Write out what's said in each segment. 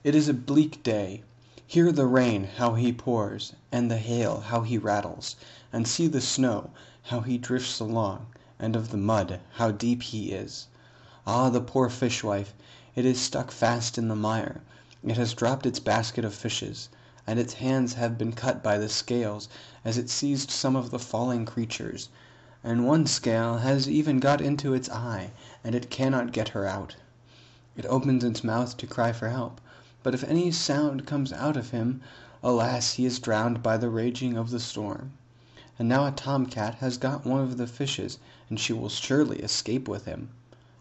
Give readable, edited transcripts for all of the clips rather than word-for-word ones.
It is a bleak day. Hear the rain, how he pours, and the hail, how he rattles, and see the snow, how he drifts along, and of the mud, how deep he is. Ah, the poor fishwife! It is stuck fast in the mire. It has dropped its basket of fishes, and its hands have been cut by the scales as it seized some of the falling creatures, and one scale has even got into its eye, and it cannot get her out. It opens its mouth to cry for help, but if any sound comes out of him, alas, he is drowned by the raging of the storm. And now a tomcat has got one of the fishes, and she will surely escape with him.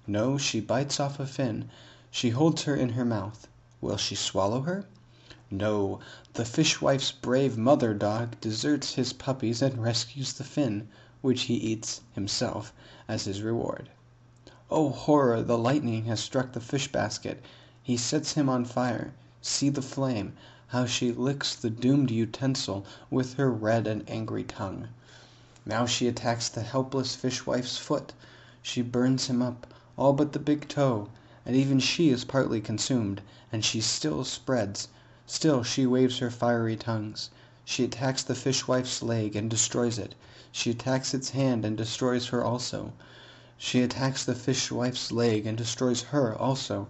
No, she bites off a fin. She holds her in her mouth. Will she swallow her? No, the fishwife's brave mother dog deserts his puppies and rescues the fin, which he eats himself as his reward. Oh, horror! The lightning has struck the fish basket. He sets him on fire. See the flame, how she licks the doomed utensil with her red and angry tongue. Now she attacks the helpless fishwife's foot. She burns him up, all but the big toe, and even she is partly consumed, and she still spreads. Still she waves her fiery tongues. She attacks the fishwife's leg and destroys it. She attacks its hand and destroys her also. She attacks the fishwife's leg and destroys her also.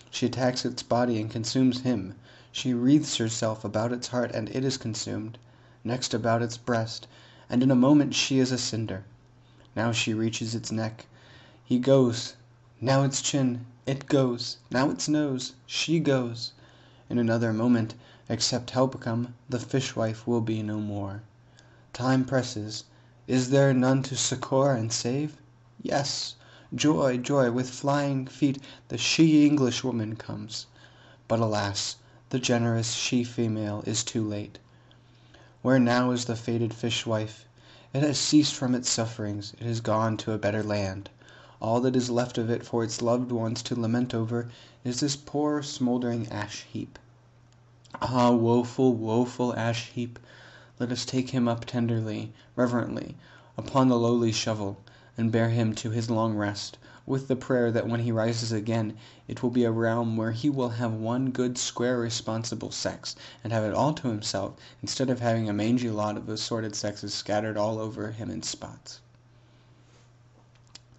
She attacks its body and consumes him. She wreathes herself about its heart, and it is consumed. Next about its breast, and in a moment she is a cinder. Now she reaches its neck. He goes. Now its chin. It goes. Now its nose. She goes. In another moment, except help come, the fishwife will be no more. Time presses. Is there none to succor and save? Yes. Joy, joy! With flying feet the she-Englishwoman comes. But alas, the generous she-female is too late. Where now is the fated fishwife? It has ceased from its sufferings. It has gone to a better land. All that is left of it for its loved ones to lament over is this poor smoldering ash-heap. Ah, woeful, woeful ash-heap! Let us take him up tenderly, reverently, upon the lowly shovel, and bear him to his long rest, with the prayer that when he rises again, it will be a realm where he will have one good, square, responsible sex, and have it all to himself, instead of having a mangy lot of assorted sexes scattered all over him in spots.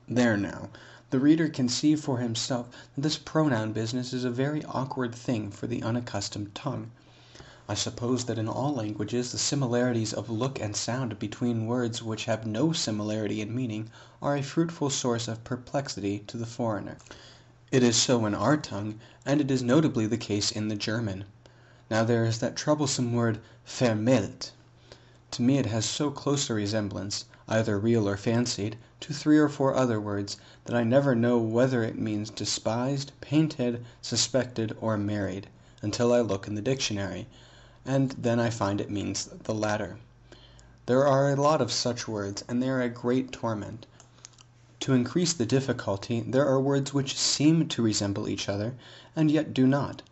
There now, the reader can see for himself that this pronoun business is a very awkward thing for the unaccustomed tongue. I suppose that in all languages the similarities of look and sound between words which have no similarity in meaning are a fruitful source of perplexity to the foreigner. It is so in our tongue, and it is notably the case in the German. Now there is that troublesome word vermählt. To me it has so close a resemblance, either real or fancied, to 3 or 4 other words, that I never know whether it means despised, painted, suspected, or married, until I look in the dictionary, and then I find it means the latter. There are a lot of such words, and they are a great torment. To increase the difficulty, there are words which seem to resemble each other, and yet do not,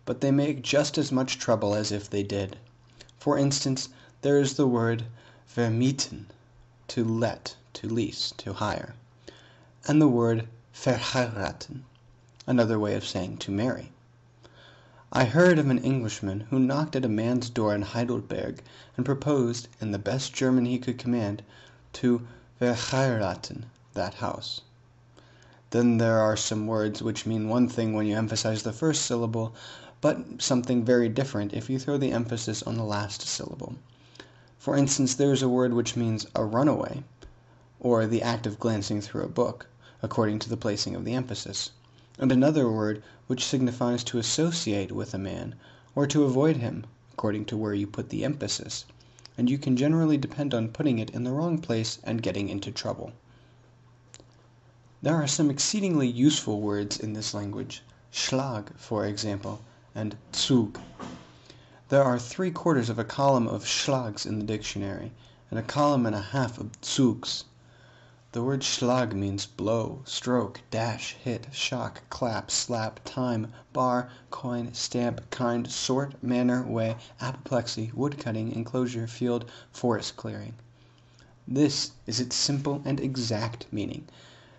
but they make just as much trouble as if they did. For instance, there is the word vermieten, to let, to lease, to hire, and the word verheiraten, another way of saying to marry. I heard of an Englishman who knocked at a man's door in Heidelberg and proposed, in the best German he could command, to verheiraten that house. Then there are some words which mean one thing when you emphasize the first syllable, but something very different if you throw the emphasis on the last syllable. For instance, there is a word which means a runaway, or the act of glancing through a book, according to the placing of the emphasis, and another word which signifies to associate with a man, or to avoid him, according to where you put the emphasis, and you can generally depend on putting it in the wrong place and getting into trouble. There are some exceedingly useful words in this language, Schlag, for example, and Zug. There are 3/4 of a column of Schlags in the dictionary, and a column and a half of Zugs. The word Schlag means blow, stroke, dash, hit, shock, clap, slap, time, bar, coin, stamp, kind, sort, manner, way, apoplexy, woodcutting, enclosure, field, forest clearing. This is its simple and exact meaning.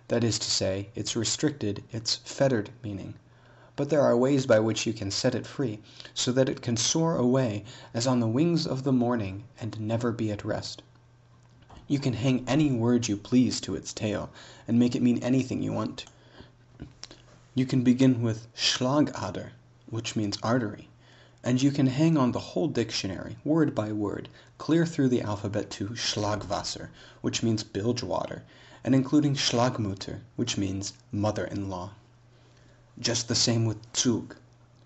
That is to say, its restricted, its fettered meaning. but there are ways by which you can set it free, so that it can soar away as on the wings of the morning and never be at rest. You can hang any word you please to its tail, and make it mean anything you want to. You can begin with Schlagader, which means artery, and you can hang on the whole dictionary, word by word, clear through the alphabet to Schlagwasser, which means bilge water, and including Schlagmutter, which means mother-in-law. Just the same with Zug.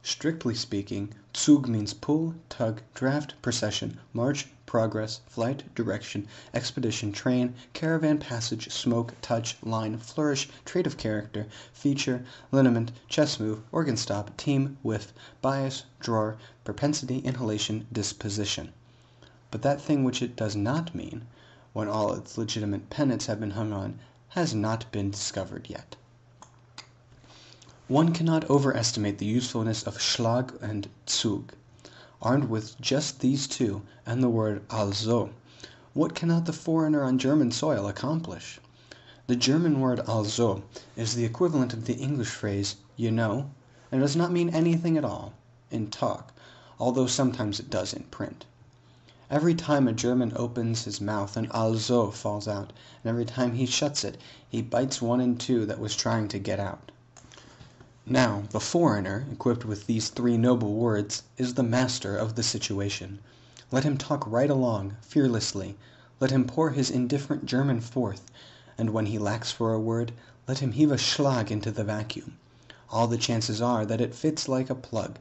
Strictly speaking, Zug means pull, tug, draft, procession, march, progress, flight, direction, expedition, train, caravan, passage, smoke, touch, line, flourish, trait of character, feature, lineament, chess move, organ stop, team, whiff, bias, drawer, propensity, inhalation, disposition. But that thing which it does not mean, when all its legitimate pennants have been hung on, has not been discovered yet. One cannot overestimate the usefulness of Schlag and Zug. Armed with just these two, and the word also, what cannot the foreigner on German soil accomplish? The German word also is the equivalent of the English phrase, you know, and does not mean anything at all, in talk, although sometimes it does in print. Every time a German opens his mouth, an also falls out, and every time he shuts it, he bites one in two that was trying to get out. Now, the foreigner, equipped with these three noble words, is the master of the situation. Let him talk right along, fearlessly. Let him pour his indifferent German forth, and when he lacks for a word, let him heave a Schlag into the vacuum. All the chances are that it fits like a plug,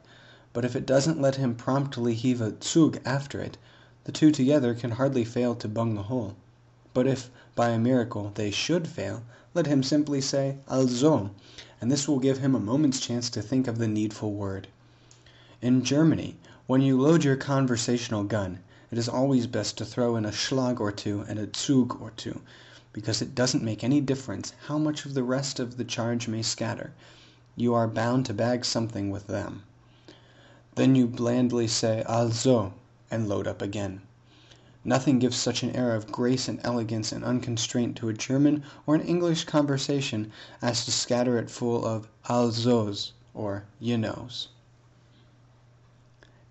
but if it doesn't, let him promptly heave a Zug after it. The two together can hardly fail to bung the hole. But if, by a miracle, they should fail, let him simply say also, and this will give him a moment's chance to think of the needful word. In Germany, when you load your conversational gun, it is always best to throw in a Schlag or two and a Zug or two, because it doesn't make any difference how much of the rest of the charge may scatter. You are bound to bag something with them. Then you blandly say also, and load up again. Nothing gives such an air of grace and elegance and unconstraint to a German or an English conversation as to scatter it full of alsos, or you knows.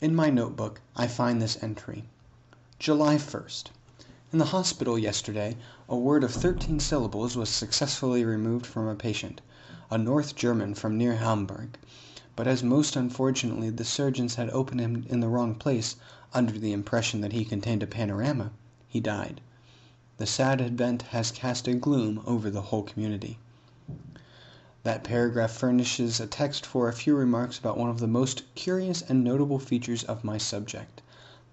In my notebook, I find this entry. July 1st. In the hospital yesterday, a word of 13 syllables was successfully removed from a patient, a North German from near Hamburg. But as most unfortunately the surgeons had opened him in the wrong place, under the impression that he contained a panorama, he died. The sad event has cast a gloom over the whole community. That paragraph furnishes a text for a few remarks about one of the most curious and notable features of my subject,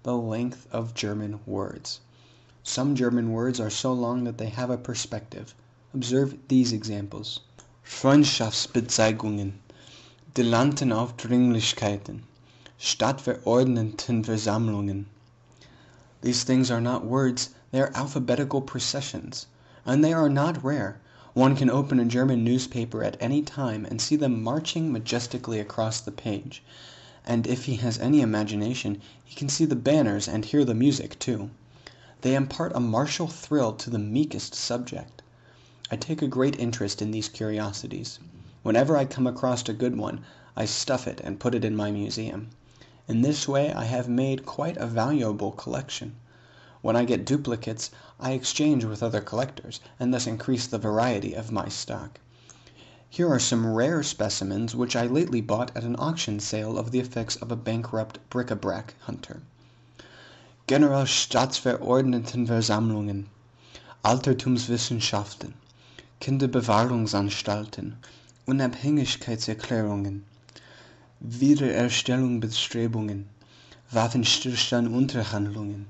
the length of German words. Some German words are so long that they have a perspective. Observe these examples. Freundschaftsbezeigungen, Delantenaufdringlichkeiten, Stadtverordnetenversammlungen. These things are not words, they are alphabetical processions, and they are not rare. One can open a German newspaper at any time and see them marching majestically across the page, and if he has any imagination, he can see the banners and hear the music too. They impart a martial thrill to the meekest subject. I take a great interest in these curiosities. Whenever I come across a good one, I stuff it and put it in my museum. In this way I have made quite a valuable collection. When I get duplicates, I exchange with other collectors, and thus increase the variety of my stock. Here are some rare specimens which I lately bought at an auction sale of the effects of a bankrupt bric-a-brac hunter. Generalstaatsverordnetenversammlungen, Altertumswissenschaften, Kinderbewahrungsanstalten, Unabhängigkeitserklärungen, Wiedererstellungsbestrebungen, Waffenstillstand-Unterhandlungen.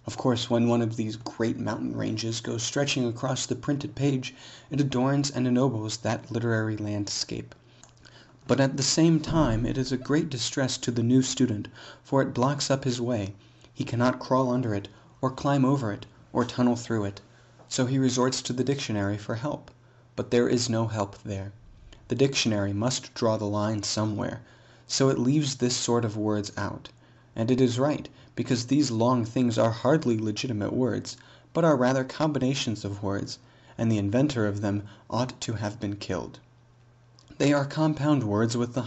Of course, when one of these great mountain ranges goes stretching across the printed page, it adorns and ennobles that literary landscape. But at the same time it is a great distress to the new student, for it blocks up his way. He cannot crawl under it, or climb over it, or tunnel through it. So he resorts to the dictionary for help. But there is no help there. The dictionary must draw the line somewhere, so it leaves this sort of words out. And it is right, because these long things are hardly legitimate words, but are rather combinations of words, and the inventor of them ought to have been killed. They are compound words with the